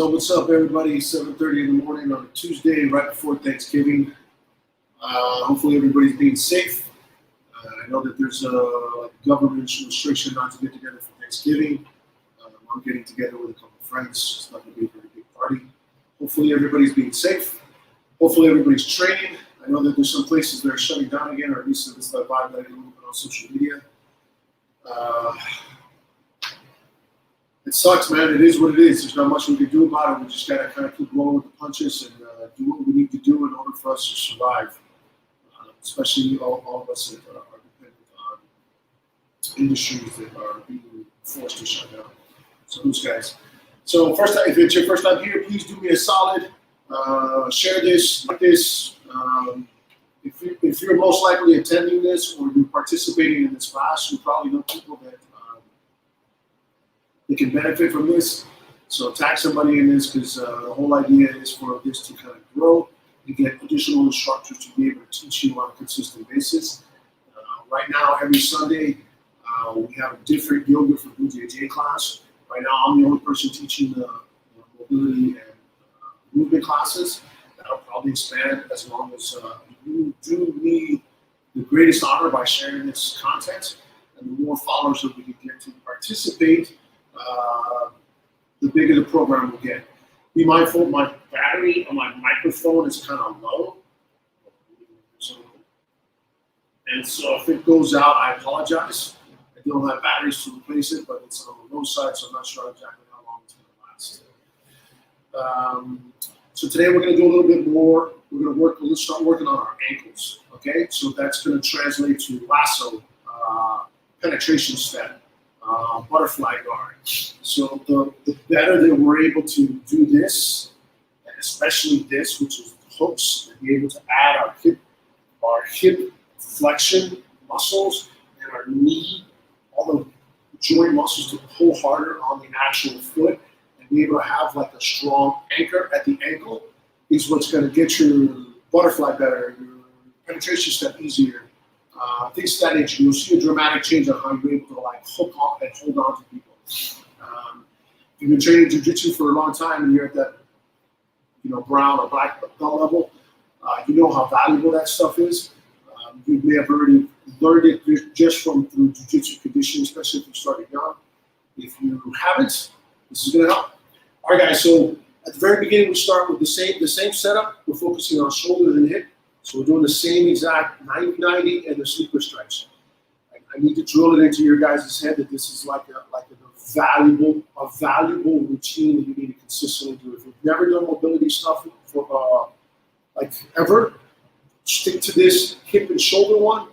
So what's up, everybody? 7:30 in the morning on a Tuesday, right before Thanksgiving. Hopefully everybody's being safe. I know that there's a government restriction not to get together for Thanksgiving. I'm getting together with a couple of friends. It's not going to be a very big party. Hopefully everybody's being safe. Hopefully everybody's training. I know that there's some places that are shutting down again, or at least it's the vibe that I get a little bit on social media. It sucks, man. It is what it is. There's not much we can do about it. We just got to kind of keep rolling with the punches and do what we need to do in order for us to survive, especially all of us that are dependent on industries that are being forced to shut down. So those guys. So first time, if it's your first time here, please do me a solid. Share this, like this. If you're most likely attending this or you're participating in this class, you probably know people that they can benefit from this. So tag somebody in this, because the whole idea is for this to kind of grow and get additional instructors to be able to teach you on a consistent basis. Right now, every Sunday, we have a different yoga for JiuJitsu class. Right now, I'm the only person teaching the mobility and movement classes. That'll probably expand as long as you do me the greatest honor by sharing this content. And the more followers that we can get to participate, the bigger the program will get. Be mindful, my battery on my microphone is kind of low. And so if it goes out, I apologize. I don't have batteries to replace it, but it's on the low side, so I'm not sure exactly how long it's going to last. So today we're going to do a little bit more. We're going to start working on our ankles, okay? So that's going to translate to lasso, penetration step, butterfly guard. So the better that we're able to do this, and especially this, which is hooks, and be able to add our hip flexion muscles and our knee, all the joint muscles to pull harder on the actual foot and be able to have like a strong anchor at the ankle is what's going to get your butterfly better, your penetration step easier. Things of that nature. You'll see a dramatic change on how you're able to like hook up and hold on to people. If you've been training jiu-jitsu for a long time and you're at that, brown or black belt level, you know how valuable that stuff is. You may have already learned it just through jiu-jitsu conditioning, especially if you started young. If you haven't, this is going to help. All right, guys. So at the very beginning, we start with the same setup. We're focusing on shoulders and hip. So we're doing the same exact 90-90 and the sleeper stretch. I need to drill it into your guys' head that this is like a valuable routine that you need to consistently do. If you've never done mobility stuff for ever, stick to this hip and shoulder one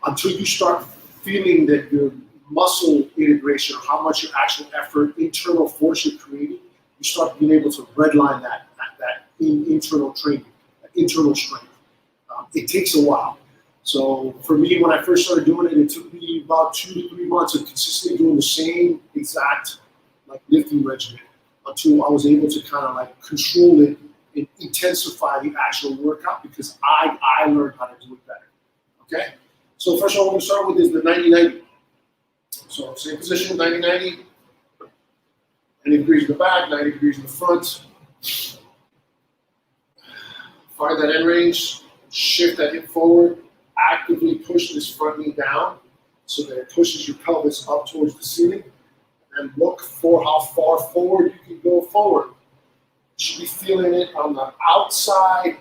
until you start feeling that your muscle integration, or how much your actual effort, internal force you're creating, you start being able to redline that internal training. Internal strength. It takes a while. So for me, when I first started doing it, it took me about 2 to 3 months of consistently doing the same exact lifting regimen until I was able to kind of control it and intensify the actual workout, because I learned how to do it better. Okay? So first of all, what we're going to start with is the 90-90. So same position, 90-90. 90 degrees in the back, 90 degrees in the front. Find that end range, shift that hip forward, actively push this front knee down so that it pushes your pelvis up towards the ceiling, and look for how far forward you can go forward. You should be feeling it on the outside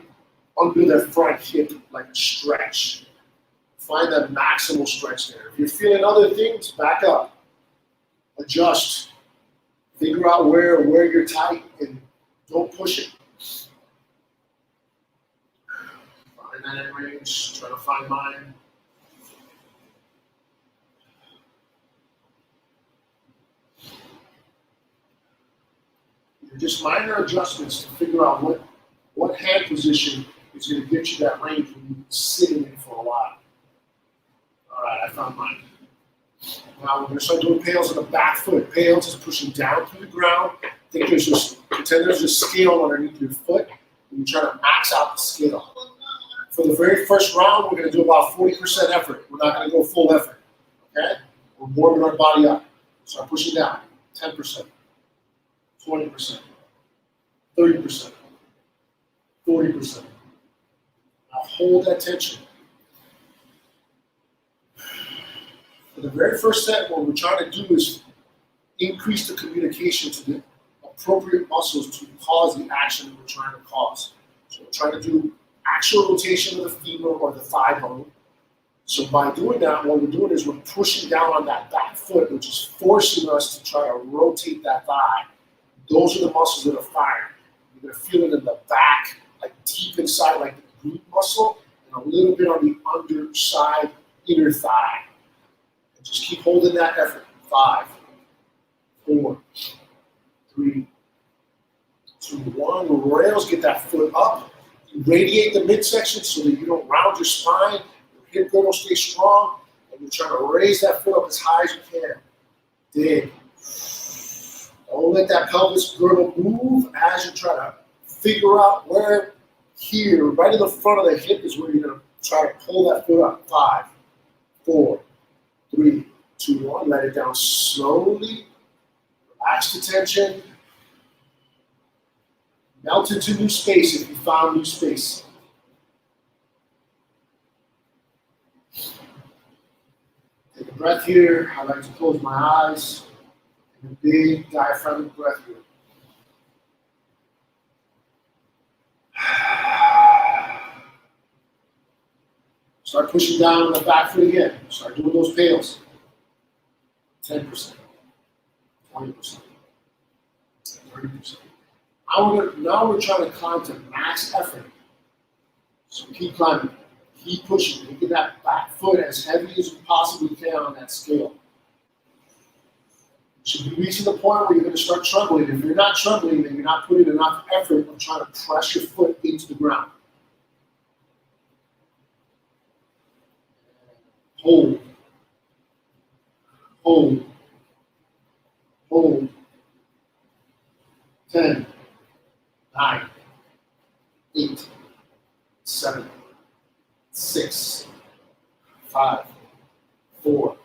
under that front hip, like a stretch. Find that maximal stretch there. If you're feeling other things, back up, adjust, figure out where you're tight, and don't push it. That end range, try to find mine. Just minor adjustments to figure out what hand position is going to get you that range when you've been sitting in for a while. All right, I found mine. Now we're going to start doing pails on the back foot. Pails is pushing down through the ground. Pretend there's a scale underneath your foot, and you try to max out the scale. For the very first round, we're going to do about 40% effort. We're not going to go full effort, okay? We're warming our body up. Start pushing down, 10%, 20%, 30%, 40%. Now hold that tension. For the very first set, what we're trying to do is increase the communication to the appropriate muscles to cause the action that we're trying to cause. So we're trying to do actual rotation of the femur or the thigh bone. So by doing that, what we're doing is we're pushing down on that back foot, which is forcing us to try to rotate that thigh. Those are the muscles that are firing. You're going to feel it in the back, like deep inside, like the glute muscle, and a little bit on the underside, inner thigh. And just keep holding that effort. 5, 4, 3, 2, 1. Rails, get that foot up. Radiate the midsection so that you don't round your spine. Your hip girdle stays strong. And you're trying to raise that foot up as high as you can. Dig. Don't let that pelvis girdle move as you try to figure out where here, right in the front of the hip is where you're going to try to pull that foot up. 5, 4, 3, 2, 1. Let it down slowly. Relax the tension. Melt into new space if you found new space. Take a breath here. I like to close my eyes. And a big diaphragmatic breath here. Start pushing down on the back foot again. Start doing those pails. 10%, 20%, 30%. Now we're trying to climb to max effort. So keep climbing, keep pushing, making that back foot as heavy as you possibly can on that scale. You should be reaching the point where you're going to start trembling. If you're not trembling, then you're not putting enough effort on trying to press your foot into the ground. Hold, hold, hold. 10, 9, 8, 7, 6, 5, 4,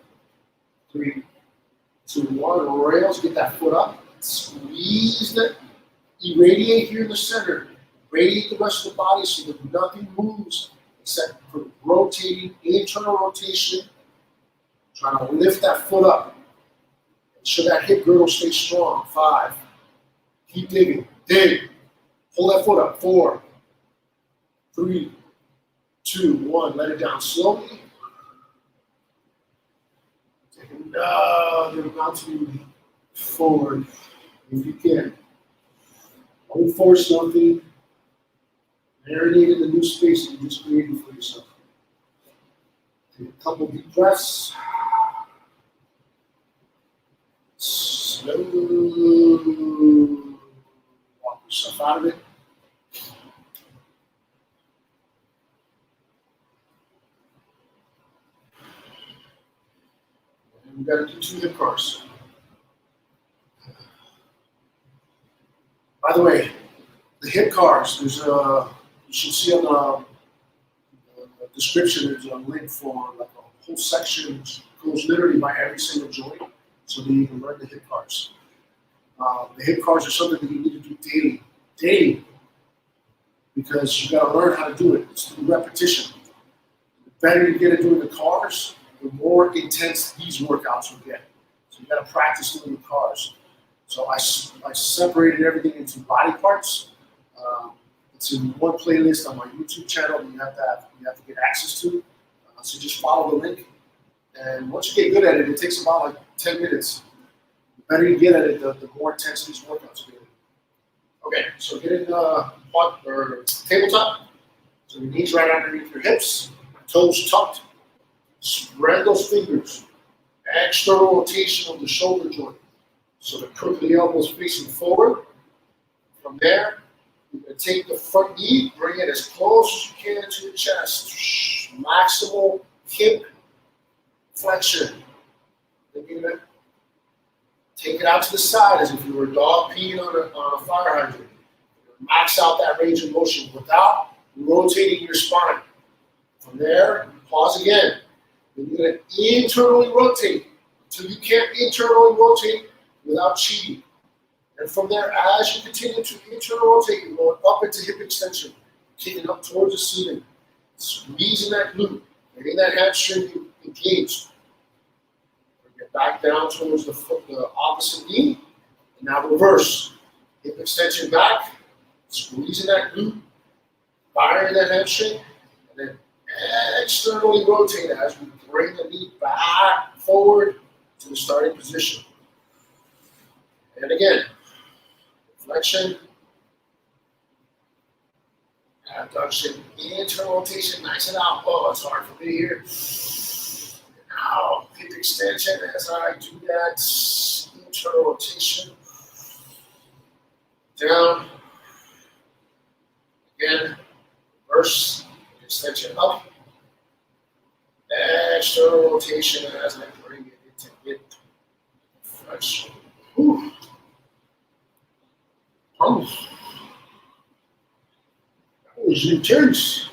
3, 2, 1. Rails, get that foot up. Squeeze it. Irradiate here in the center. Radiate the rest of the body so that nothing moves except for rotating, internal rotation. Trying to lift that foot up. So that hip girdle stays strong. 5. Keep digging. Dig. Pull that foot up. 4, 3, 2, 1. Let it down slowly. Take another mountain forward if you can. Don't force nothing. Marinate in the new space that you just created for yourself. Take a couple deep breaths. Slowly walk yourself out of it. And we got to do 2 hip C.A.R.s. By the way, the hip C.A.R.s, there's a, you should see on the description, there's a link for like a whole section which goes literally by every single joint so that you can learn the hip C.A.R.s. The hip C.A.R.s are something that you need to do daily, because you got to learn how to do it. It's through repetition. The better you get at doing the C.A.R.s, the more intense these workouts will get. So you got to practice doing the C.A.R.s. So I separated everything into body parts. It's in one playlist on my YouTube channel that you have to get access to. So just follow the link. And once you get good at it, it takes about like 10 minutes. The better you get at it, the more intense these workouts get. Okay, so get in tabletop. So your knees right underneath your hips, toes tucked. Spread those fingers. External rotation of the shoulder joint. So the crook of the elbow is facing forward. From there, you're going to take the front knee, bring it as close as you can to your chest. Maximal hip flexion. Then you're going to take it out to the side as if you were a dog peeing on a fire hydrant. Max out that range of motion without rotating your spine. From there, pause again. Then you're going to internally rotate until you can't internally rotate without cheating. And from there, as you continue to internal rotate, you're going up into hip extension, kicking up towards the ceiling, squeezing that glute, getting that hamstring engaged. Get back down towards the foot, the opposite knee, and now reverse. Hip extension back, squeezing that glute, firing that hamstring, and then externally rotate as we bring the knee back forward to the starting position. And again, flexion, abduction, internal rotation, nice and out. Oh, it's hard for me here. Now, hip extension as I do that internal rotation. Down. Again, reverse, extension up. External rotation as I bring it into hip flexion. Whew. Oh, that was intense.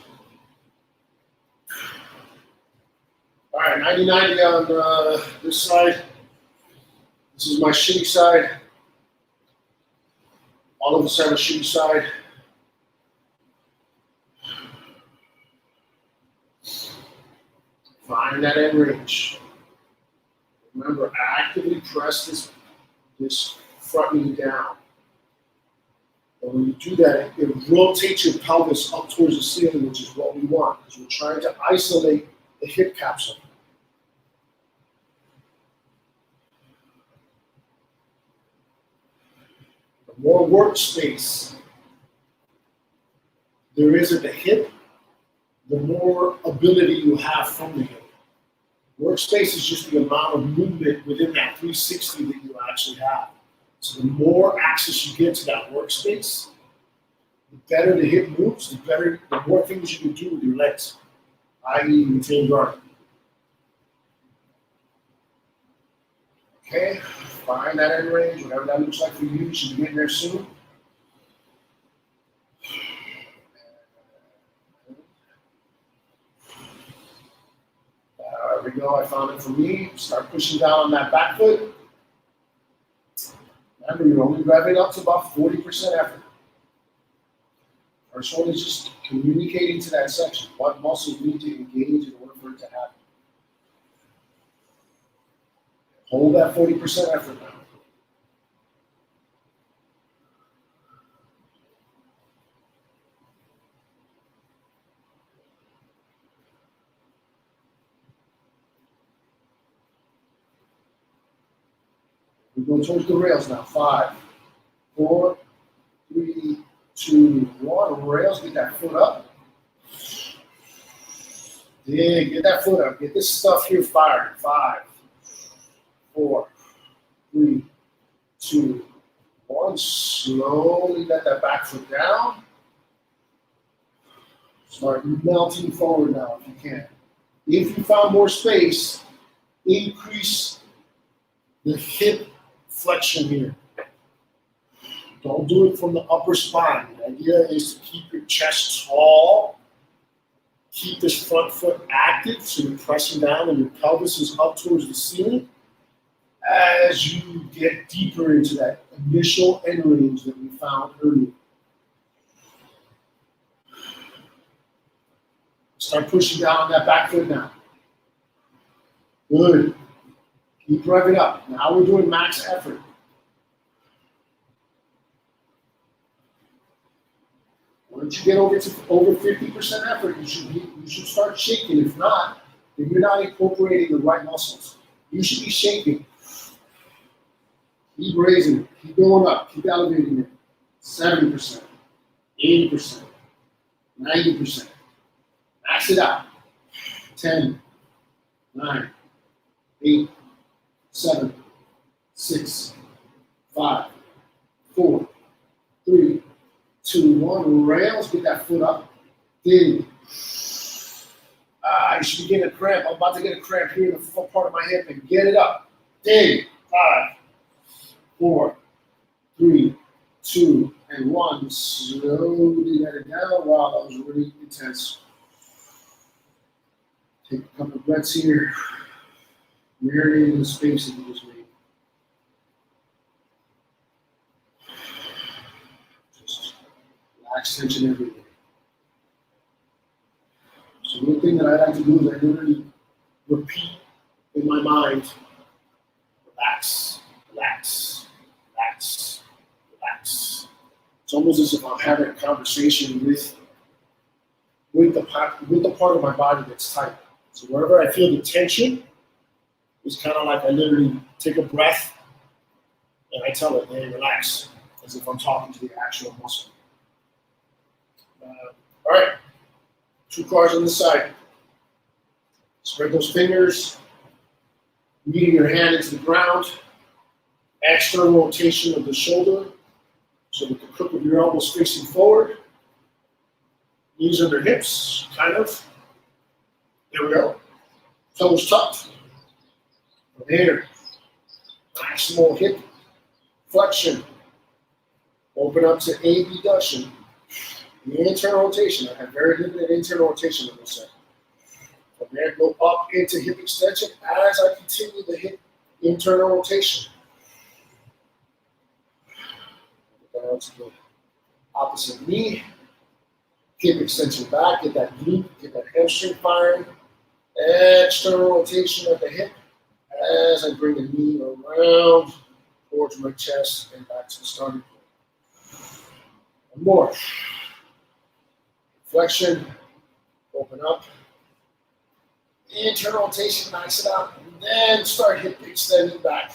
All right, 90-90 on this side. This is my shitty side. All of us have a shitty side. Find that end range. Remember, actively press this front knee down. And when you do that, it rotates your pelvis up towards the ceiling, which is what we want, because we're trying to isolate the hip capsule. The more workspace there is at the hip, the more ability you have from the hip. Workspace is just the amount of movement within that 360 that you actually have. So the more access you get to that workspace, the better the hip moves, the more things you can do with your legs, i.e. retain guard. Okay, find that end range, whatever that looks like for you. You should be getting there soon. There we go, I found it for me. Start pushing down on that back foot. Remember, you're only revving up to about 40% effort. First one is just communicating to that section. What muscles need to engage in order for it to happen. Hold that 40% effort now. We go towards the rails now. 5, 4, 3, 2, 1. Rails, get that foot up. Yeah, get that foot up. Get this stuff here fired. 5, 4, 3, 2, 1. Slowly let that back foot down. Start melting forward now if you can. If you found more space, increase the hip flexion here. Don't do it from the upper spine. The idea is to keep your chest tall, keep this front foot active so you're pressing down and your pelvis is up towards the ceiling as you get deeper into that initial end range that we found earlier. Start pushing down on that back foot now. Good. Keep revving up. Now we're doing max effort. Once you get over 50% effort, you should start shaking. If not, then you're not incorporating the right muscles. You should be shaking. Keep raising it. Keep going up. Keep elevating it. 70%, 80%, 90%. Max it out. 10, 9, 8, 7, 6, 5, 4, 3, 2, 1. Rails, get that foot up. Dig. You should be getting a cramp. I'm about to get a cramp here in the front part of my hip and get it up. Dig. 5, 4, 3, 2, and 1. Slowly let it down. Wow, that was really intense. Take a couple of breaths here. Marinating the space that you just made. relax tension everywhere. So one thing that I like to do is I literally repeat in my mind, relax, relax, relax, relax. It's almost as if I'm having a conversation with the part of my body that's tight. So wherever I feel the tension, it's kind of like I literally take a breath and I tell it, hey, relax, as if I'm talking to the actual muscle. All right, 2 CARs on this side. Spread those fingers, meeting your hand into the ground, external rotation of the shoulder, so that the crook of your elbow is facing forward. Knees under hips, kind of. There we go. Toes tucked. From here, maximal hip flexion. Open up to abduction. The internal rotation. I have very limited internal rotation on this side. From there, go up into hip extension as I continue the hip internal rotation. Down to the opposite knee. Hip extension back, get that glute, get that hamstring firing. External rotation of the hip as I bring the knee around towards my chest and back to the starting point. One more. Flexion, open up. Internal rotation, max it out, and then start hip extending back.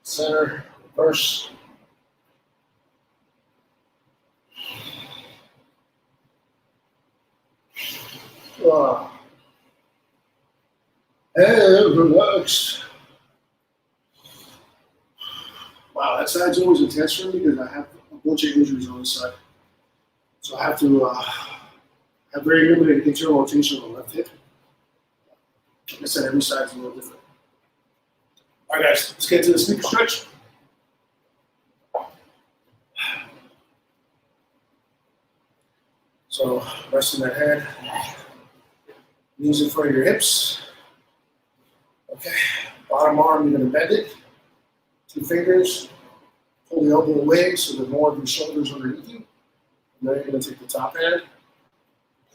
Center, reverse. And relax. Wow, that side's always intense for me because I have a bunch of injuries on this side. So I have to have very limited internal rotation on the left hip. Like I said, every side is a little different. All right, guys, let's get to the sneaker stretch. So resting that head, knees in front of your hips. Okay, bottom arm, you're gonna bend it. 2 fingers, pull the elbow away so that more of your shoulders underneath you. And then you're gonna take the top hand,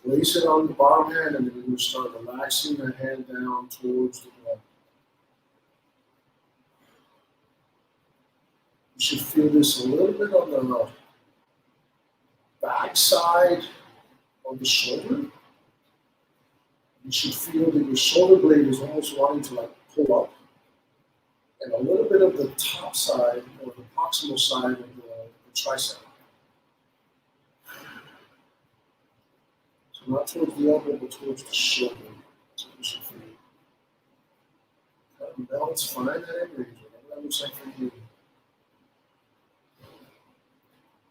place it on the bottom hand, and then you're gonna start relaxing the hand down towards the ground. You should feel this a little bit on the back side of the shoulder. You should feel that your shoulder blade is almost wanting to like pull up. And a little bit of the top side or the proximal side of the tricep. So not towards the elbow, but towards the shoulder. That's what you should feel. Cut and balance, find that end range, whatever that looks like for you.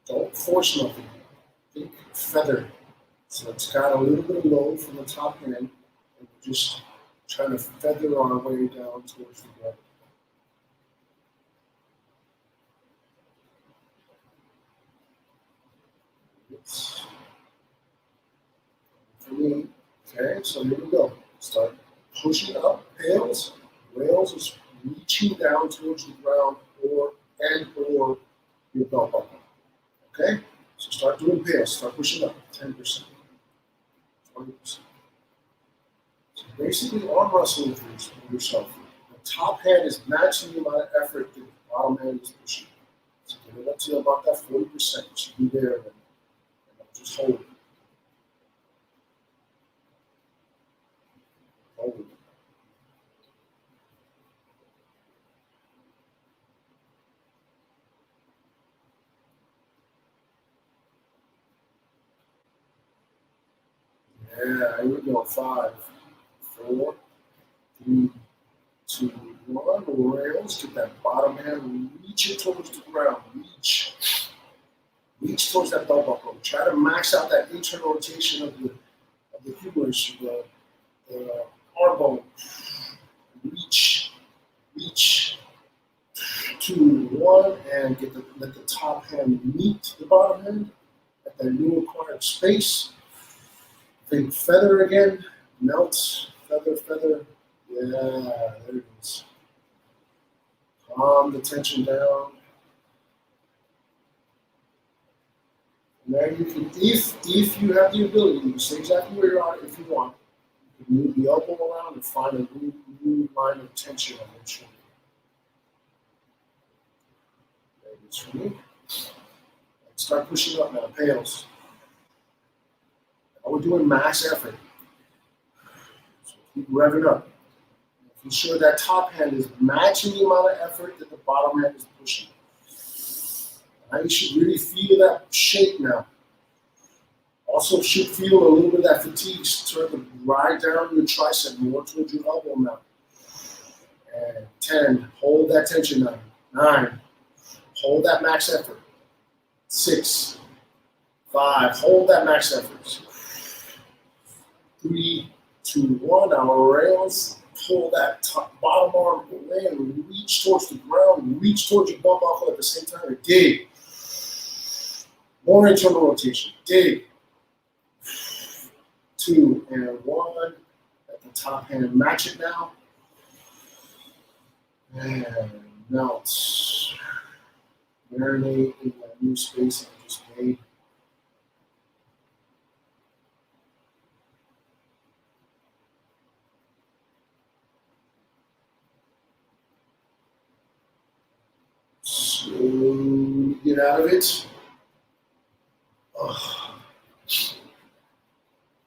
Don't force nothing. Think feather. So it's got a little bit of load from the top end, and we're just trying to feather our way down towards the ground. For me, okay, so here we go. Start pushing up, pails. Rails is reaching down towards the ground or your belt buckle. Okay? So start doing pails. Start pushing up 10%, 20%. So basically arm wrestling with yourself. The top hand is matching the amount of effort that the bottom hand is pushing. So get it up to about that 40%. You should be there and just hold it. Hold it. Yeah, here we go. 5, 4, 3, 2, 1. Rails. Get that bottom hand reaching towards the ground. Reach towards that belt buckle. Try to max out that internal rotation of the humerus, the arm bone. Reach. 2, 1, and let the top hand meet the bottom hand at that new acquired space. Think feather again, melt, feather. Yeah, there it is. Calm the tension down. And then you can, if you have the ability, you can stay exactly where you are if you want. You can move the elbow around and find a new line of tension on your shoulder. There it is for me. Start pushing up now, pails. Now we're doing max effort. So keep revving up. Ensure that top hand is matching the amount of effort that the bottom hand is pushing. Now you should really feel that shape now. Also should feel a little bit of that fatigue start to ride down your tricep more towards your elbow now. And 10, hold that tension now. 9, hold that max effort. 6, 5, hold that max effort. 3, 2, 1, now rails. Pull that top, bottom arm away and reach towards the ground, reach towards your bump buckle at the same time, and dig. More internal rotation, dig. 2 and 1, at the top hand, match it now. And melt. Marinate in that new space that I just made. Slowly get out of it.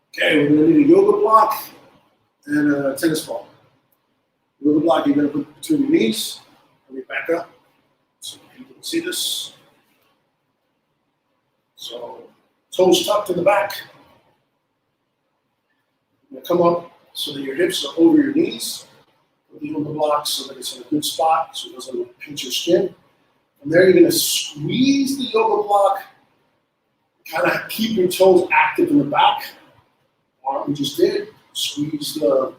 Okay, we're gonna need a yoga block and a tennis ball. Yoga block you're gonna put between your knees. Let me back up so people can see this. So toes tucked in the back. You're gonna come up so that your hips are over your knees. Put the yoga block so that it's in a good spot so it doesn't pinch your skin. From there, you're going to squeeze the yoga block, kind of keep your toes active in the back. Arm we just did. Squeeze the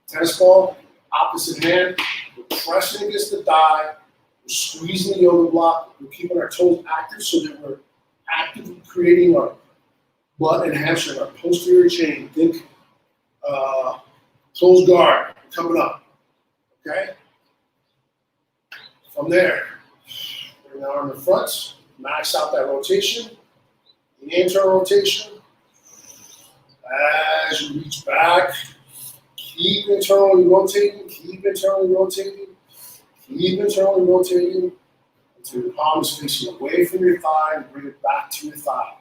tennis ball, opposite hand. We're pressing against the thigh. We're squeezing the yoga block. We're keeping our toes active so that we're actively creating our butt and hamstring, our posterior chain. Think closed guard coming up. Okay? From there, bring the arm in front, max out that rotation, the internal rotation. As you reach back, keep internally rotating, keep internally rotating, keep internally rotating until your palm is facing away from your thigh and bring it back to your thigh.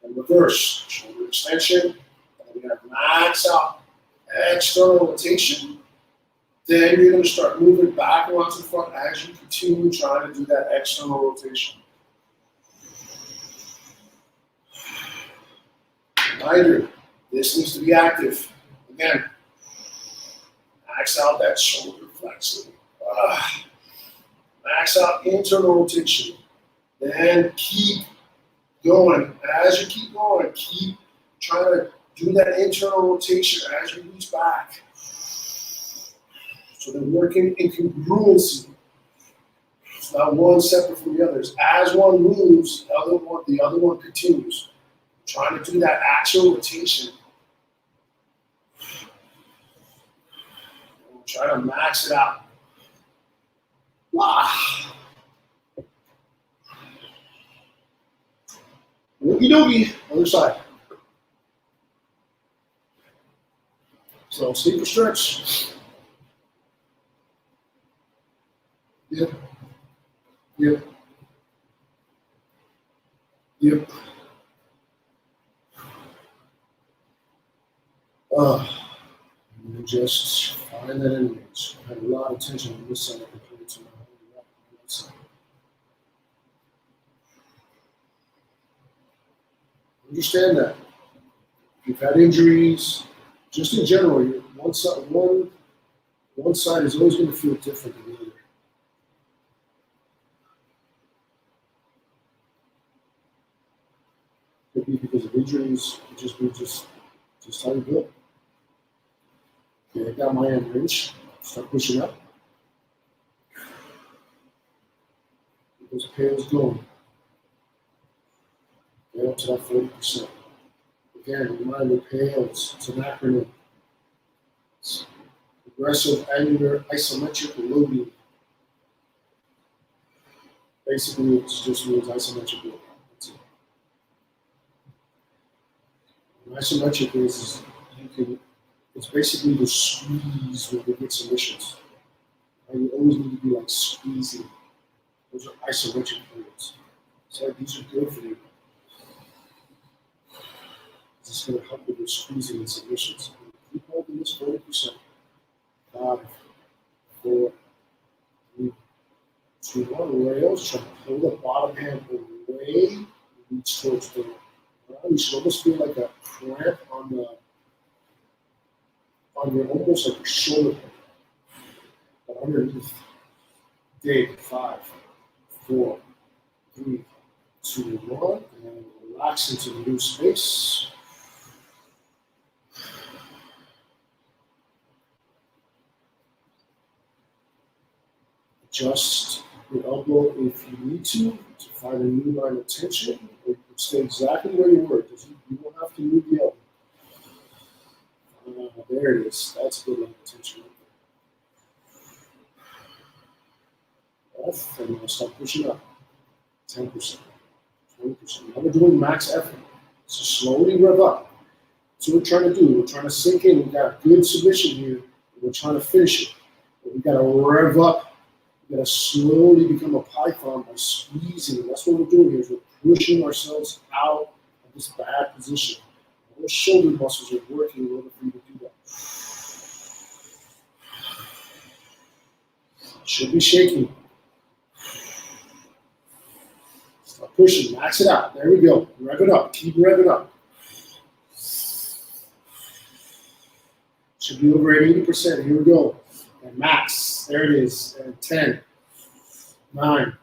And reverse, shoulder extension, and we're going to max out external rotation. Then you're going to start moving back around to the front as you continue trying to do that external rotation. Reminder, this needs to be active. Again, max out that shoulder flexing. Max out internal rotation. Then keep going. As you keep going, keep trying to do that internal rotation as you reach back. So they're working in congruency. It's not one separate from the others. As one moves, the other one continues. Trying to do that actual rotation. We'll try to max it out. Wow. Oogie doogie, other side. So sleeper stretch. Yep. Yep. Yep. You just find that image. I have a lot of tension on this side compared to my left side. Understand that. If you've had injuries, just in general, one side is always going to feel different than the other. Could be because of injuries, just how you built. Okay, I got my end range. Start pushing up. Get those pails going. Get up to that 40%. Again, remind me, pails, it's an acronym. It's progressive angular isometric loading. Basically, it just means isometric loading. That's it. Isometric is you can. It's basically the squeeze when we get submissions. And you always need to be like squeezing. Those are isometric periods. So these are good for you. This is going to help with your squeezing and submissions. Keep holding this 40%. 5, 4, 3, 2, 1. Rails. Try to pull the bottom hand away. Reach towards the ground. You should almost feel like a cramp on your almost like your shoulder. But underneath. Dig. 5, 4, 3, 2, 1. And relax into the new space. Adjust your elbow if you need to find a new line of tension, or you can stay exactly where you were. You don't have to move the elbow. There it is. That's a good line of tension right there. Off, and now start pushing up. 10%, 20%. Now we're doing max effort. So slowly rev up. That's what we're trying to do. We're trying to sink in. We've got a good submission here. And we're trying to finish it. But we got to rev up. We got to slowly become a python by squeezing. That's what we're doing here. Is we're pushing ourselves out of this bad position. All the shoulder muscles are working in order for you to do that. Should be shaking. Start pushing. Max it out. There we go. Rev it up. Keep revving up. Should be over at 80%. Here we go. And max. There it is. And 10, 9,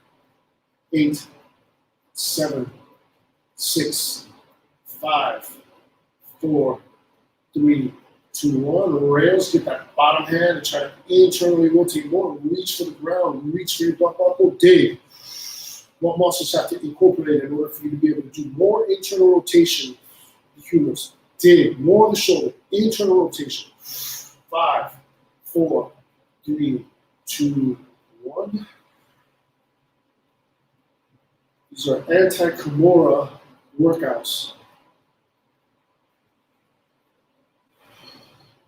8, 7, 6, 5, 4, 3, 2, 1. Rails. Get that bottom hand and try to internally rotate more. Reach for the ground. Reach for your butt buckle. Dig. What muscles have to incorporate in order for you to be able to do more internal rotation? The humerus. Dig. More on the shoulder. Internal rotation. 5, 4, 3, 2, 1. These are anti-Kimura workouts.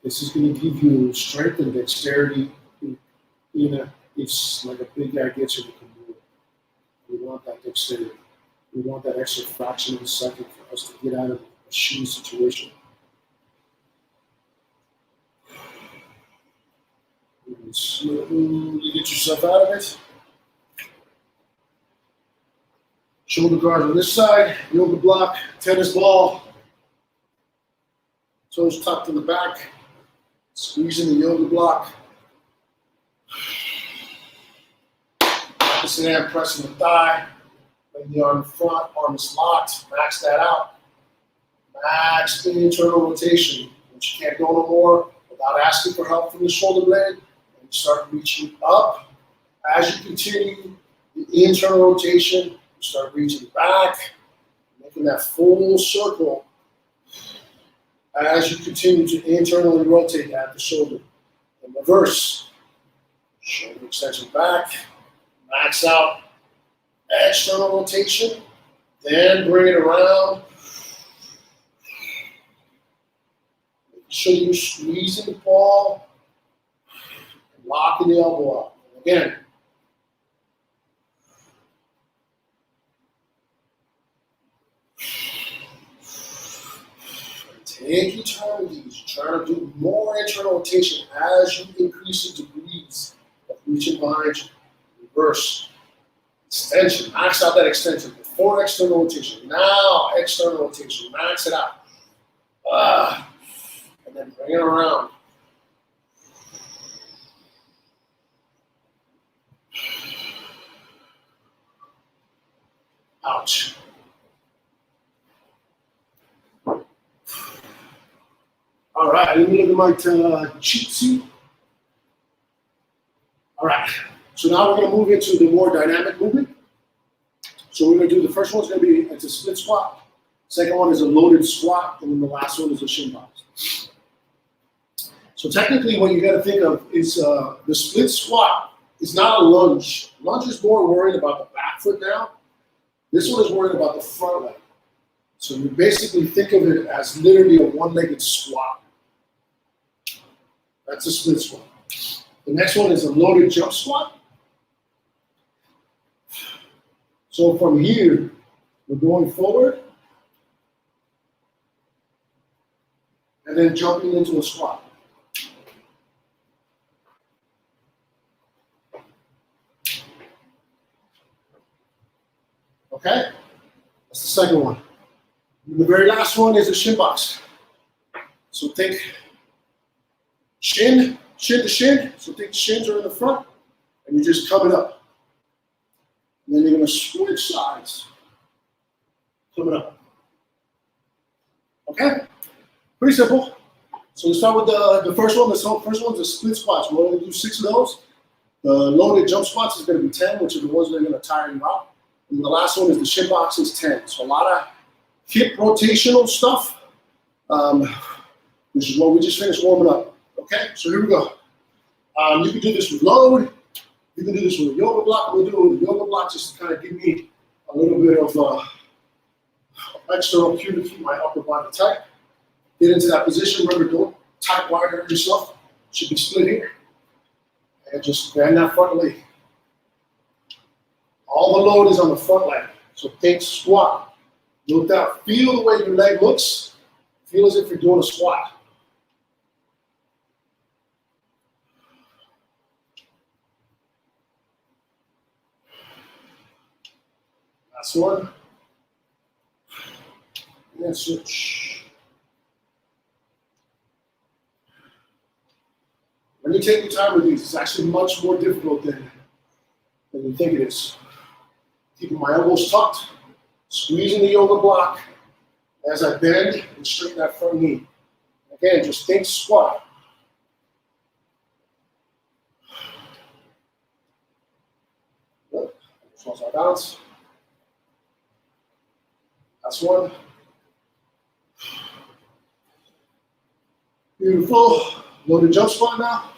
This is going to give you strength and dexterity it's like a big guy gets you to Kimura. We want that dexterity. We want that extra fraction of a second for us to get out of a shooting situation. And slowly get yourself out of it. Shoulder guard on this side, yoga block, tennis ball. Toes tucked in the back. Squeezing the yoga block. Opposite hand pressing the thigh. Leg the arm in front, arm is locked. Max that out. Max the internal rotation. Once you can't go no more without asking for help from the shoulder blade, and you start reaching up. As you continue the internal rotation, you start reaching back, making that full circle as you continue to internally rotate at the shoulder. In reverse, shoulder extension back, max out, external rotation, then bring it around. Make sure you're squeezing the ball, locking the elbow up. And again, take your time with these. Try to do more internal rotation as you increase the degrees of reaching behind you. Reverse. Extension. Max out that extension before external rotation. Now external rotation. Max it out. And then bring it around. Ouch. All right, let me look at my JiuJitsu. All right, so now we're going to move into the more dynamic movement. So we're going to do, the first one's going to be, it's a split squat. Second one is a loaded squat, and then the last one is a shin box. So technically what you got to think of is the split squat is not a lunge. Lunge is more worried about the back foot now. This one is worried about the front leg. So you basically think of it as literally a one-legged squat. That's a split squat. The next one is a loaded jump squat. So from here, we're going forward and then jumping into a squat. Okay? That's the second one. And the very last one is a shin box. So think shin to shin. So think shins are in the front, and you're just coming up. And then you're going to switch sides. Coming up. Okay? Pretty simple. So let's start with the first one. The first one's a split squats. We're going to do 6 of those. The loaded jump squats is going to be 10, which are the ones that are going to tire you out. And the last one is the shin box is 10. So a lot of hip rotational stuff, which is what we just finished warming up. Okay, so here we go. You can do this with load. You can do this with a yoga block. We'll do it with a yoga block just to kind of give me a little bit of external cue to keep my upper body tight. Get into that position. Remember, don't tight wire yourself. Should be split here. And just bend that front leg. All the load is on the front leg. So think squat. Look down. Feel the way your leg looks. Feel as if you're doing a squat. Last one. And then switch. When you take your time with these, it's actually much more difficult than you think it is. Keeping my elbows tucked, squeezing the yoga block as I bend and straighten that front knee. Again, just think squat. Good. This one's our balance. Last one. Beautiful. Loaded jump squat now.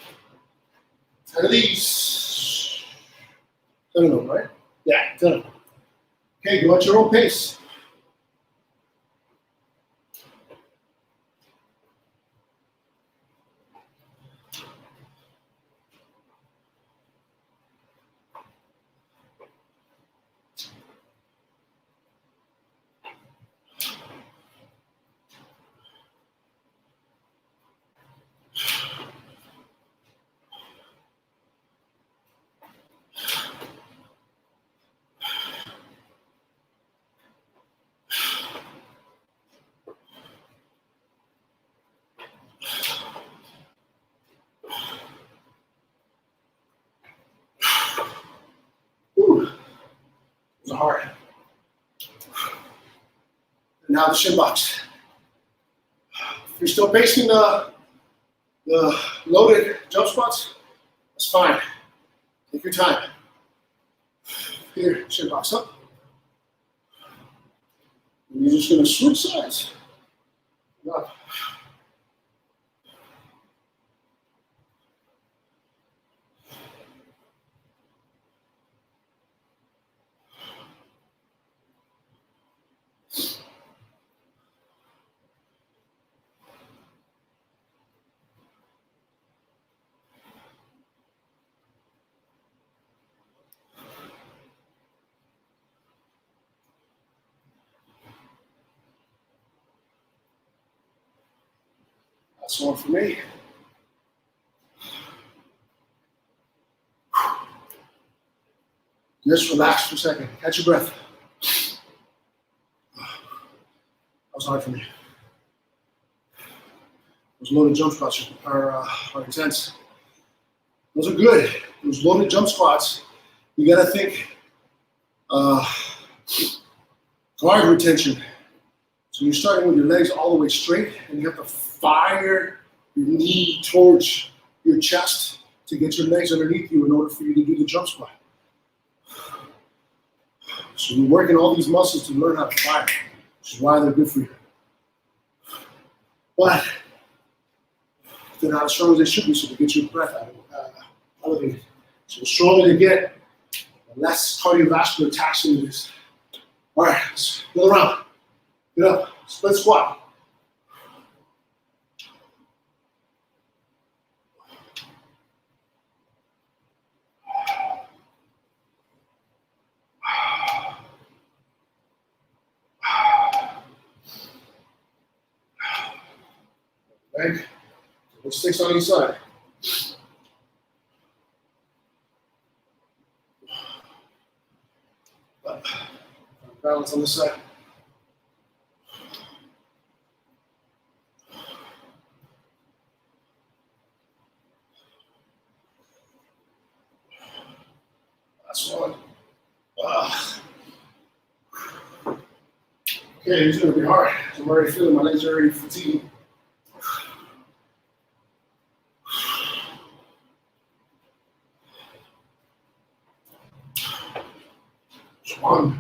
10 of these. 10 of them, right? Yeah, 10 of them. Okay, go at your own pace. Hard. And now the shin box. If you're still pacing the loaded jump squats, that's fine. Take your time. Here, shin box up. And you're just going to switch sides. Up. That's one for me. Just relax for a second. Catch your breath. That was hard for me. Those loaded jump squats are intense. Those are good. Those loaded jump squats, you gotta think guard retention. So you're starting with your legs all the way straight, and you have to fire your knee towards your chest to get your legs underneath you in order for you to do the jump squat. So you're working all these muscles to learn how to fire, which is why they're good for you. But they're not as strong as they should be, so they get your breath elevated. So the stronger they get, the less cardiovascular taxing it is. All right, let's go around. Get up. Split squat. Leg. Put 6 on each side. Balance on this side. Last one. Okay, it's gonna be hard. I'm already feeling my legs are already fatigued. One.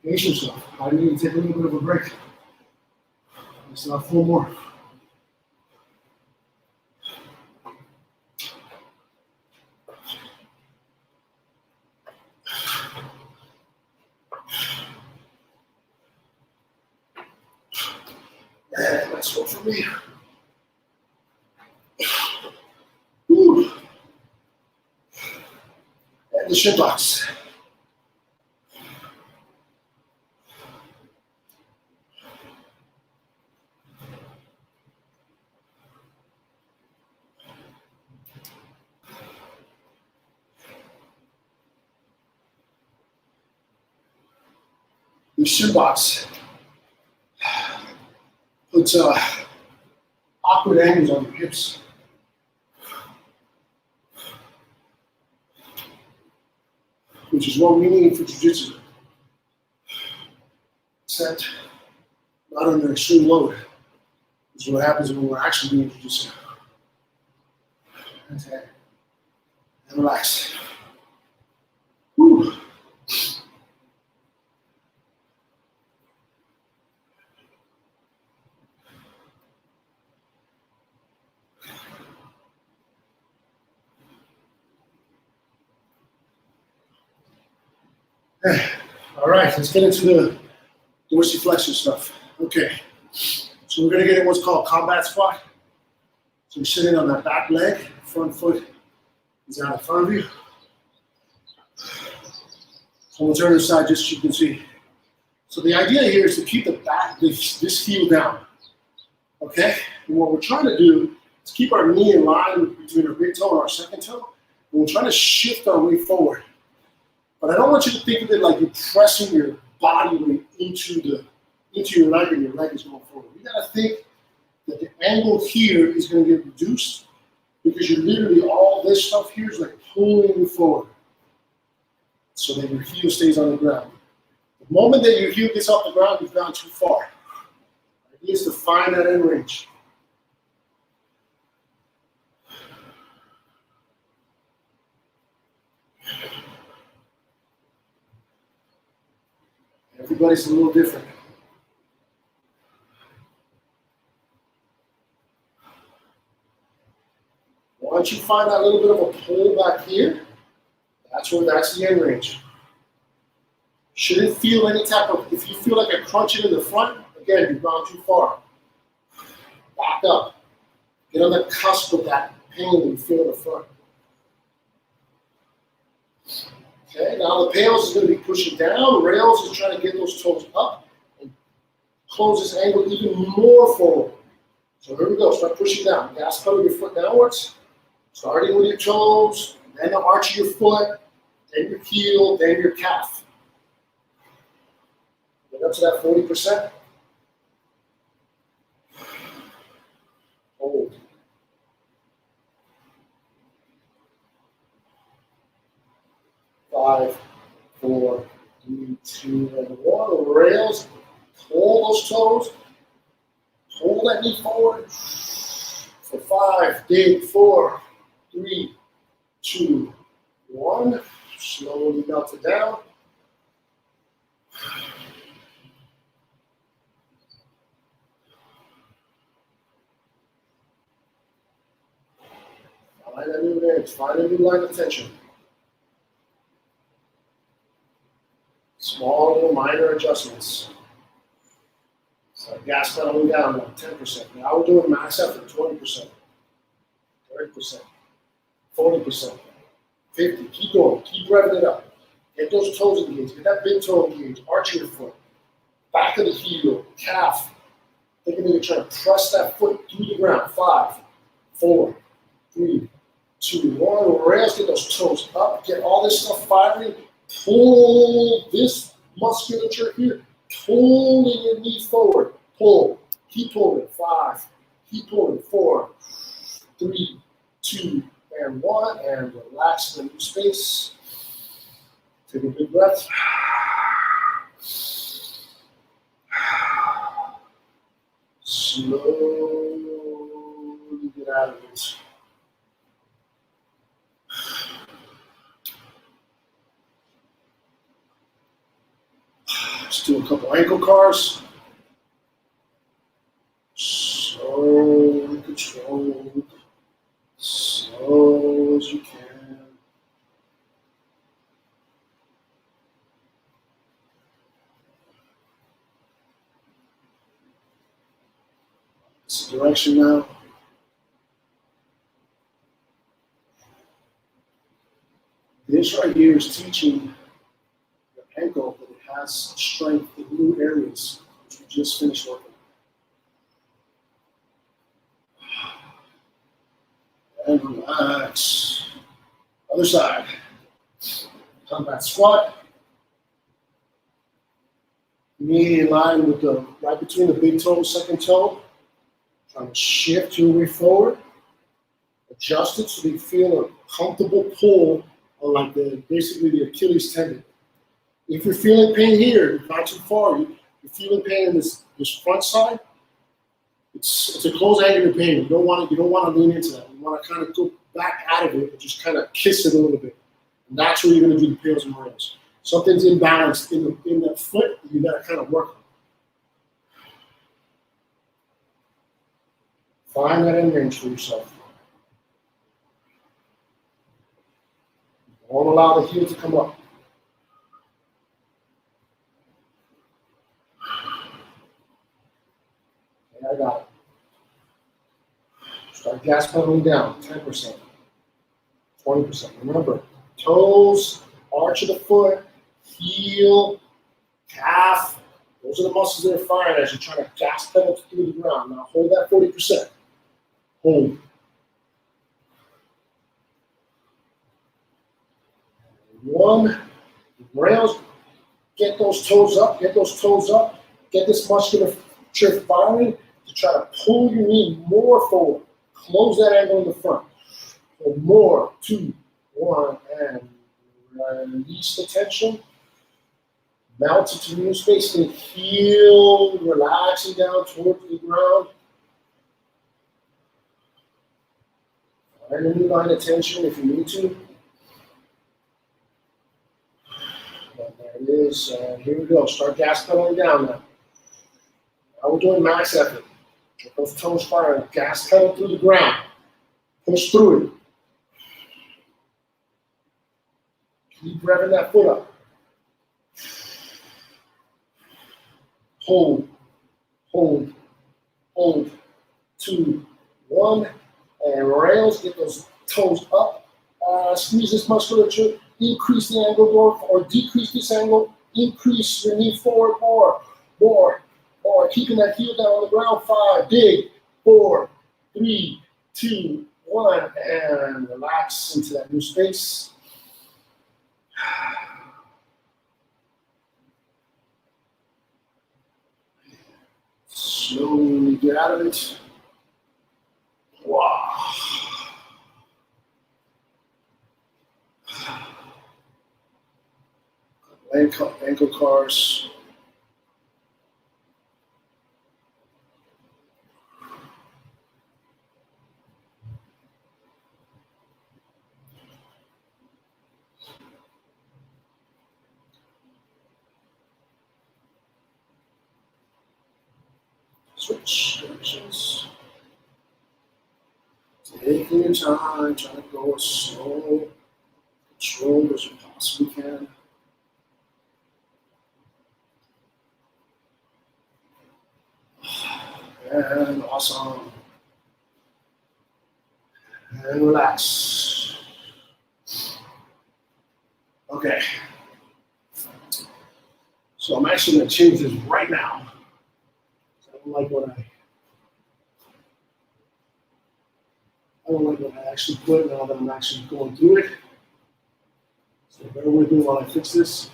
Pace yourself. I need to take a little bit of a break. It's not 4 more. Yeah, let's go for me. Woo. And the shin box. The shin box puts awkward angles on your hips. Which is what we need for jiu-jitsu. Except not under extreme load. This is what happens when we're actually doing jiu-jitsu. Okay. And relax. Woo. All right, let's get into the dorsiflexion stuff. Okay, so we're gonna get in what's called combat squat. So you're sitting on that back leg, front foot is out in front of you. So we'll turn this side just so you can see. So the idea here is to keep the back, this heel down. Okay, and what we're trying to do is keep our knee in line between our big toe and our second toe, and we're trying to shift our way forward. But I don't want you to think of it like you're pressing your body weight into your leg and your leg is going forward. You gotta think that the angle here is gonna get reduced because you're literally, all this stuff here is like pulling you forward so that your heel stays on the ground. The moment that your heel gets off the ground, you've gone too far. The idea is to find that end range. Everybody's a little different. Once you find that little bit of a pull back here, that's the end range. Shouldn't feel any type of, if you feel like a crunching in the front, again, you've gone too far. Back up. Get on the cusp of that pain that you feel in the front. Okay, now the pails is going to be pushing down. Rails is trying to get those toes up and close this angle even more forward. So here we go. Start pushing down. Gas pedal your foot downwards. Starting with your toes, then the arch of your foot, then your heel, then your calf. Get up to that 40%. Hold. Five, 4, 3, 2, and 1. Rails. Pull those toes. Pull that knee forward. For 5, dig, 4, 3, 2, 1. Slowly melt it down. a new edge. Find a new line of tension. Small little minor adjustments. So gas pedaling down now, 10%. Now we're doing max effort, 20%, 30%, 40%, 50. Keep going. Keep revving it up. Get those toes engaged. Get that big toe engaged. Arch your foot. Back of the heel, calf. Thinking that you're trying to press that foot through the ground. 5, 4, 3, 2, 1. Rails, get those toes up. Get all this stuff firing. Pull this musculature here. Pulling your knee forward. Pull. Keep pulling. 5. Keep pulling. 4, 3, 2, and 1. And relax in the new space. Take a big breath. Slowly get out of it. Let's do a couple ankle C.A.R.s. Slowly controlled, slow as you can. It's the direction now. This right here is teaching the ankle that it has strength in new areas, which we just finished working. And relax. Other side. Combat squat. Knee in line with the right between the big toe and second toe. Trying to shift your way forward. Adjust it so that you feel a comfortable pull on like basically the Achilles tendon. If you're feeling pain here, not too far, you're feeling pain in this front side, it's a close angle pain. You don't want to lean into that. You want to kind of go back out of it and just kind of kiss it a little bit. And that's where you're going to do the pails and rails. Something's imbalanced in that foot, you got to kind of work on. Find that end range for yourself. Don't allow the heel to come up. Okay, I got it. Start gas pedaling down, 10%, 20%. Remember, toes, arch of the foot, heel, calf. Those are the muscles that are firing as you're trying to gas pedal through the ground. Now hold that 40%. Hold. One, rails, get those toes up, get those toes up. Get this musculature firing to try to pull your knee more forward. Close that angle in the front. So more, 2, 1, and release the tension. Mount it to new space and heel, relaxing down towards the ground. Find a new line of tension if you need to. And there it is. And here we go. Start gas pedaling down now. Now we're doing max effort. Get those toes firing. Gas pedal through the ground. Push through it. Keep revving that foot up. Hold, hold, hold. 2, 1, and rails. Get those toes up. Squeeze this musculature. Increase the angle or decrease this angle. Increase your knee forward more. Keeping that heel down on the ground. 5, big, 4, 3, 2, 1, and relax into that new space. Slowly get out of it. Wow. Ankle C.A.R.s. Switch directions. Taking your time, trying to go as slow, controlled as you possibly can. And awesome. And relax. Okay. So I'm actually going to change this right now. I don't like what I actually put now that I'm actually going through it. So bear with me while I fix this.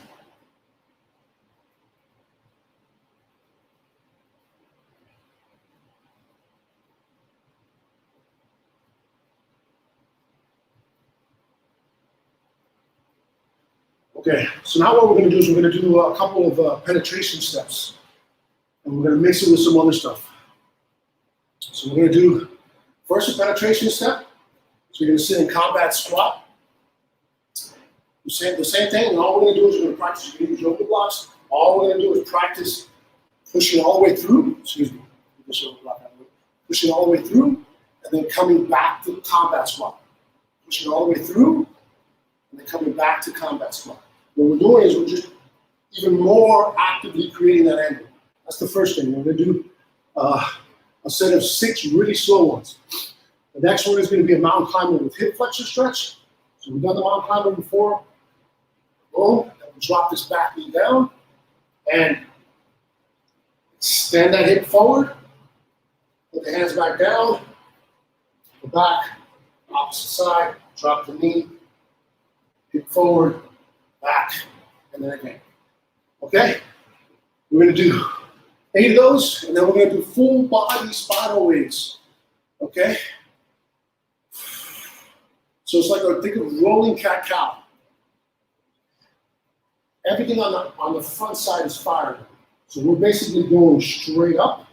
Okay, so now what we're going to do is we're going to do a couple of penetration steps. And we're going to mix it with some other stuff. So we're going to do first a penetration step. So you're going to sit in combat squat. The same thing, and all we're going to do is we're going to practice. You're going to use yoga blocks. All we're going to do is practice pushing all the way through. Excuse me. Pushing all the way through, and then coming back to combat squat. Pushing all the way through, and then coming back to combat squat. What we're doing is we're just even more actively creating that angle. That's the first thing. We're going to do a set of 6 really slow ones. The next one is going to be a mountain climber with hip flexor stretch. So we've done the mountain climber before. Boom. And we'll drop this back knee down and extend that hip forward. Put the hands back down. Go back, opposite side, drop the knee, hip forward, back, and then again. Okay? We're going to do 8 of those, and then we're going to do full body spinal raises. Okay? So it's like, think of rolling cat-cow. Everything on the front side is firing. So we're basically going straight up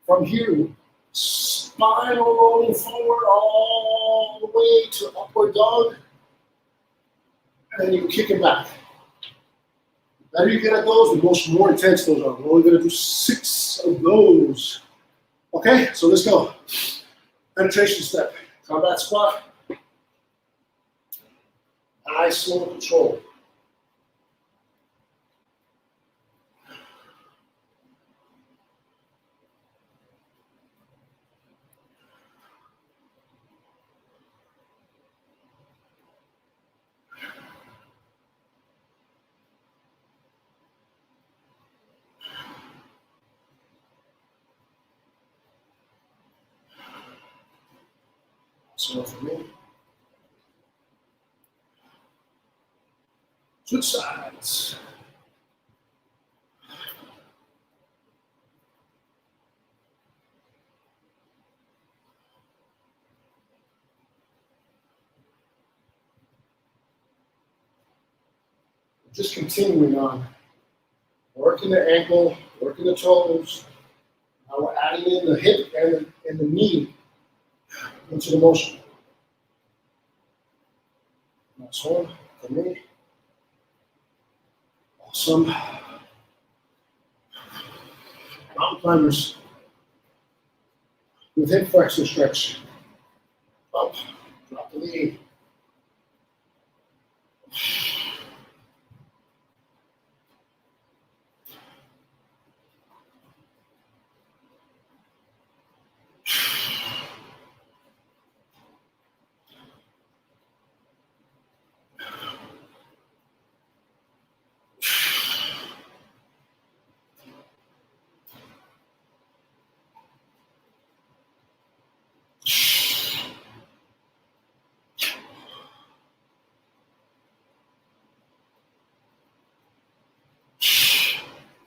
from here, spinal rolling forward all the way to upward dog, and then you can kick it back. The better you get at those, the more intense those are. We're only going to do 6 of those. Okay, so let's go. Penetration step, combat squat. Nice, slow control. So for me, switch sides. Just continuing on, working the ankle, working the toes. Now we're adding in the hip and the knee into the motion. Next one, the knee. Awesome. Mountain climbers with hip flexor stretch. Up, drop the knee.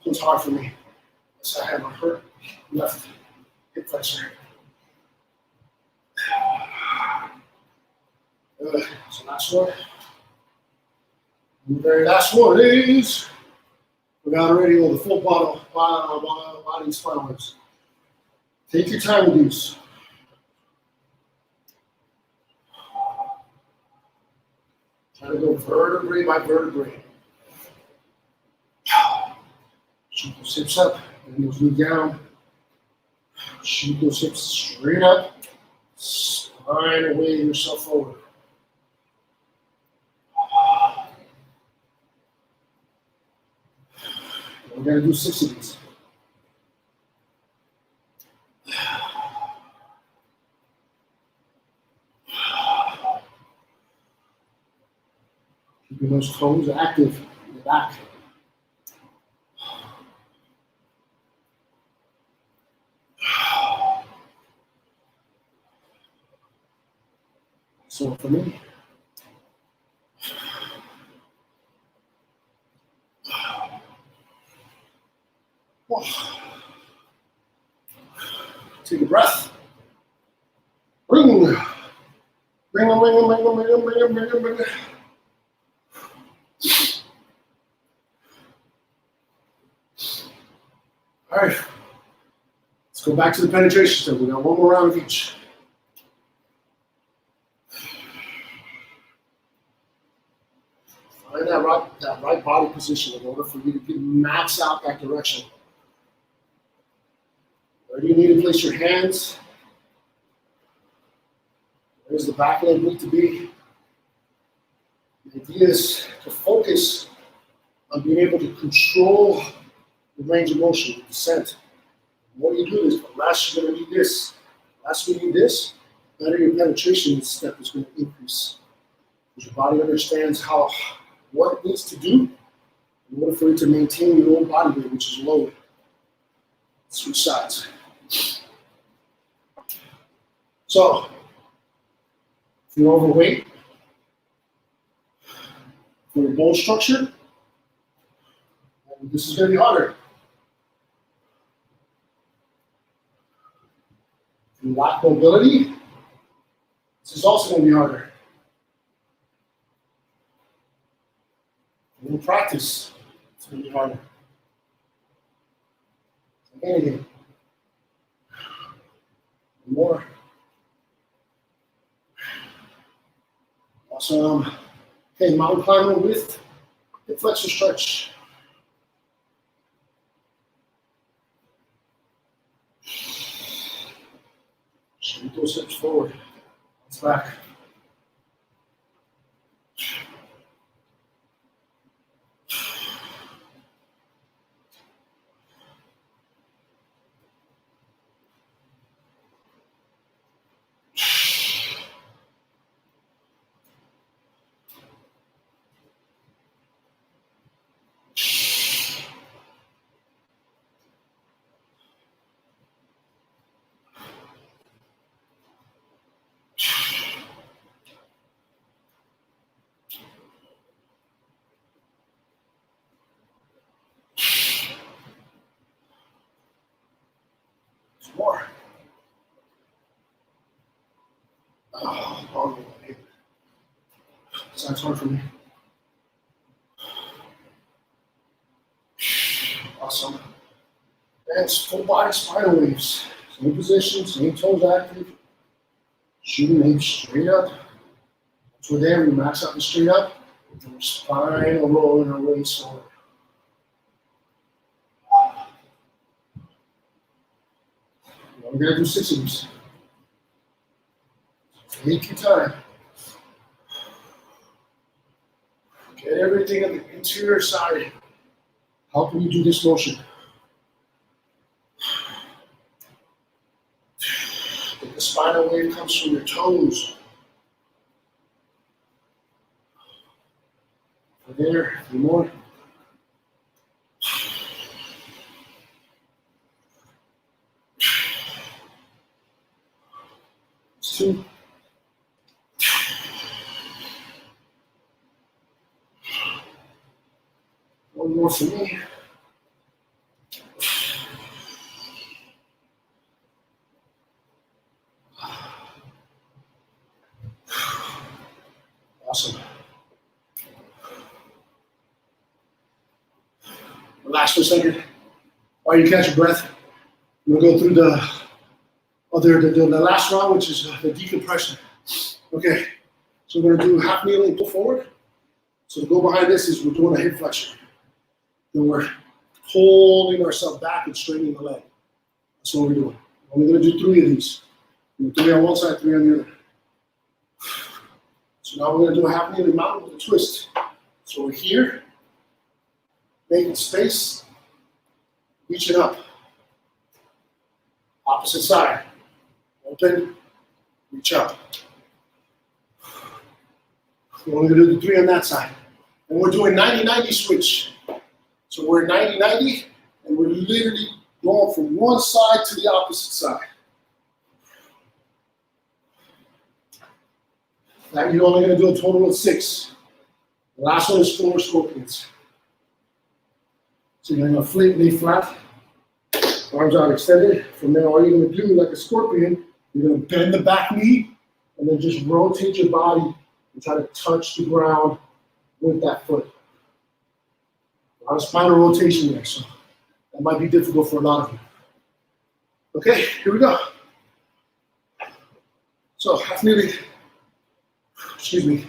It's hard for me. So I have my hurt left hip flexor. So last one. And the very last one is we got already all the full body spinal waves. Take your time with these. Try to go vertebrae by vertebrae. Shoot those hips up, and those knees down. Shoot those hips straight up. Find a way yourself forward. We're going to do 6 of these. Keeping those toes active in the back. So for me, take a breath. Bring them. Bring them, bring them, bring them, bring them, bring them, bring them, bring them. All right. Let's go back to the penetration step. We got one more round of each. Find that right body position in order for you to max out that direction. Where do you need to place your hands? Where does the back leg need to be? The idea is to focus on being able to control the range of motion, the descent. The more you do this, the less you're going to need this. The less you need this, the better your penetration step is going to increase. Because your body understands what it needs to do in order for it to maintain your own body weight, which is low. Switch sides. So, if you're overweight, for your bone structure, this is going to be harder. If you lack mobility, this is also going to be harder. In practice, it's going to be harder. Anything. More. Awesome. Okay, mountain climber with hip flexor stretch. Shoot those hips forward. It's back. More. Oh, long way. That's hard for me. Awesome. And full body spinal waves. Same position, same toes active. Shooting hips straight up. So there we max out the straight up. And we're spinal rolling our waist forward. We're going to do 6 of these. Take your time. Get everything on the interior side. Helping you do this motion. The spinal wave comes from your toes. Over there, a few more. It's 2. One more for me. Awesome. Relax for a second. While you catch your breath, we'll go through the last round, which is the decompression. Okay, so we're going to do half kneeling, pull forward. So to go behind this is we're doing a hip flexion. Then we're holding ourselves back and straightening the leg. That's what we're doing. We're only going to do 3 of these. 3 on one side, 3 on the other. So now we're going to do a half kneeling mountain with a twist. So we're here, making space, reaching up. Opposite side. Open, reach up. We're only going to do the 3 on that side. And we're doing 90-90 switch. So we're 90-90, and we're literally going from one side to the opposite side. Now you're only going to do a total of 6. The last one is 4 scorpions. So you're going to lay flat, arms out extended. From there, all you're going to do, like a scorpion, you're going to bend the back knee, and then just rotate your body and try to touch the ground with that foot. A lot of spinal rotation there, so that might be difficult for a lot of you. Okay, here we go. So half kneeling. Excuse me.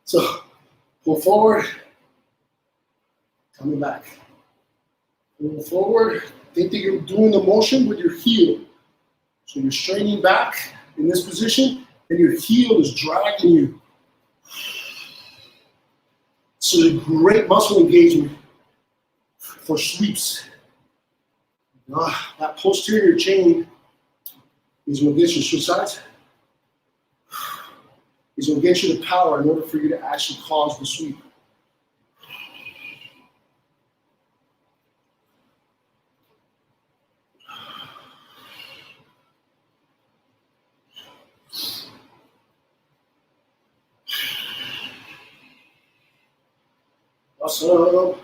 So pull forward, coming back. Pull forward. Think that you're doing the motion with your heel. So you're straining back in this position, and your heel is dragging you. So a great muscle engagement for sweeps. That posterior chain is what gets you switch sides. Is what gets you the power in order for you to actually cause the sweep. Awesome.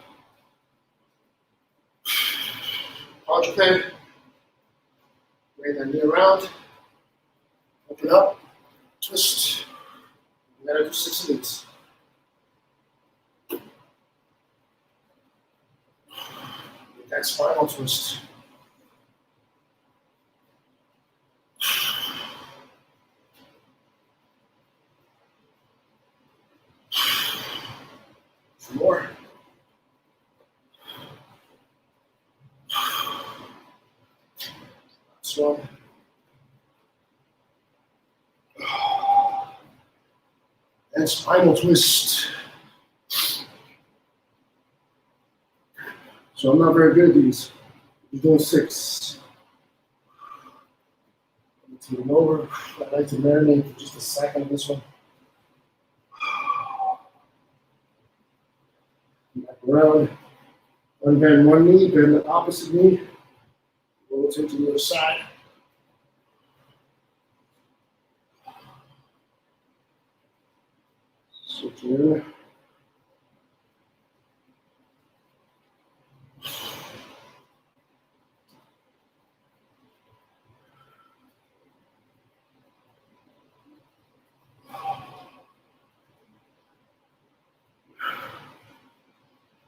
Quadruped. Bring that knee around. Open up. Twist. You gotta do 6 of these. Get that spinal twist. Some more. Last one. And spinal twist. So I'm not very good at these. I'm doing 6. I'm going to over. I'd like to marinate for just a second on this one. Back around. Unbend one knee, bend the opposite knee. Rotate to the other side. Switch in.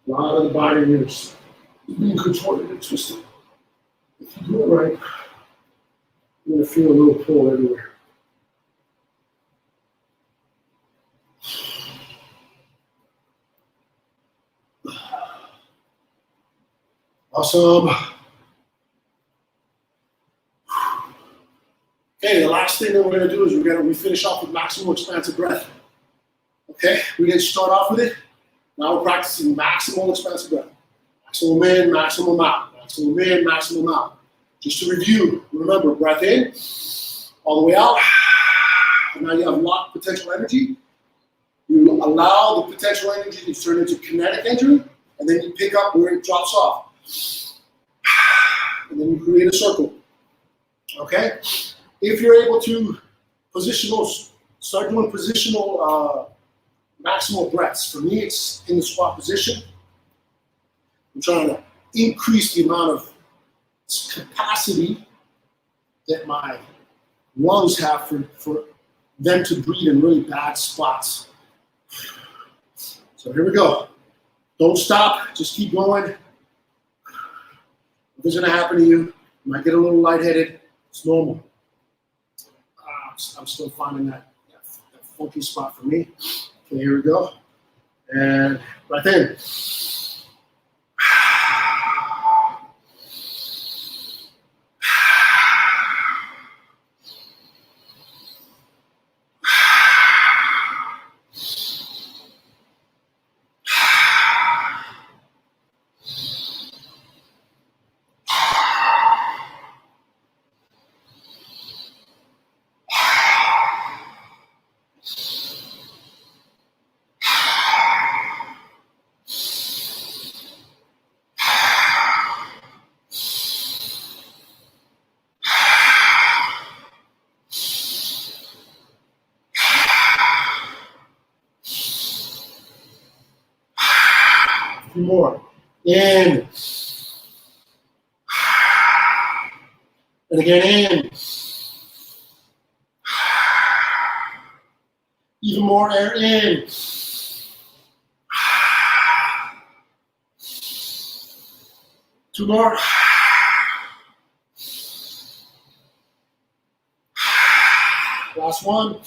A lot of the body is being contorted and twisted. If you do it right, you're going to feel a little pull everywhere. Awesome. Okay, the last thing that we're going to do is we finish off with maximal expansive breath. Okay, we didn't start off with it. Now we're practicing maximal expansive breath. Maximum in, maximum out. Maximum in, maximum out. Just to review, remember, breath in, all the way out. And now you have locked potential energy. You allow the potential energy to turn into kinetic energy, and then you pick up where it drops off. And then you create a circle. Okay? If you're able to start doing positional maximal breaths. For me, it's in the squat position. I'm trying to increase the amount of capacity that my lungs have for them to breathe in really bad spots. So here we go. Don't stop, just keep going. Nothing's gonna happen to you. You might get a little lightheaded, it's normal. I'm still finding that funky spot for me. Okay, here we go. And breath in. more. In. And again, in. Even more air in. Two more. Last one.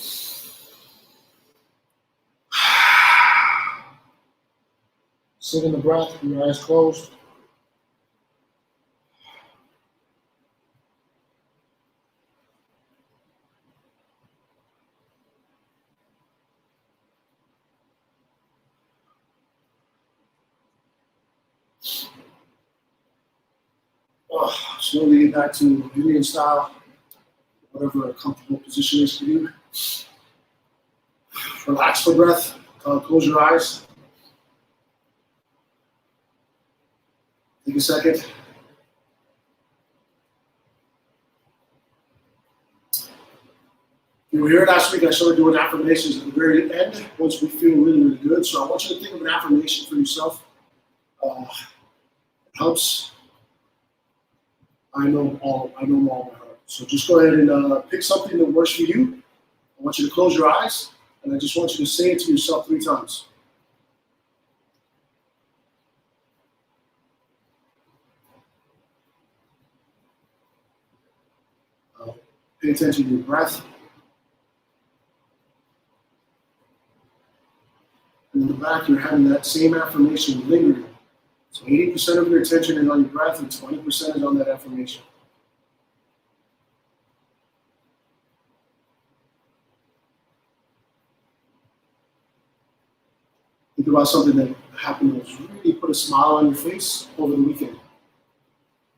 Sit in the breath with your eyes closed. Slowly get back to Indian style, whatever a comfortable position is for you. Relax for breath. Close your eyes. Take a second. You were here last week, I started doing affirmations at the very end once we feel really, really good. So I want you to think of an affirmation for yourself. It helps. I know them all by heart. So just go ahead and pick something that works for you. I want you to close your eyes, and I just want you to say it to yourself 3 times. Pay attention to your breath. And in the back, you're having that same affirmation lingering. So 80% of your attention is on your breath, and 20% is on that affirmation. Think about something that happened that really put a smile on your face over the weekend.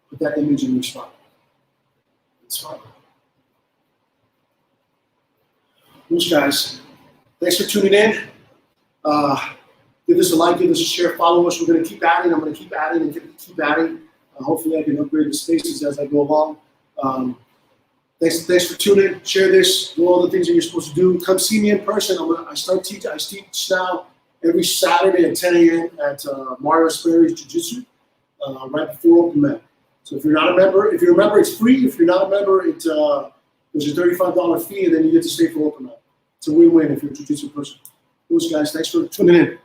Put that image in your spot. Smile. Thanks, guys. Thanks for tuning in. Give us a like, give us a share, follow us. We're going to keep adding. I'm going to keep adding and keep adding. Hopefully, I can upgrade the spaces as I go along. Thanks for tuning in. Share this. Do all the things that you're supposed to do. Come see me in person. I teach now every Saturday at 10 a.m. at Mario Sperry's JiuJitsu, right before open mat. So if you're not a member, if you're a member, it's free. If you're not a member, there's a $35 fee, and then you get to stay for open mat. It's a win-win if you're a jiu-jitsu person. Those guys, thanks for tuning in.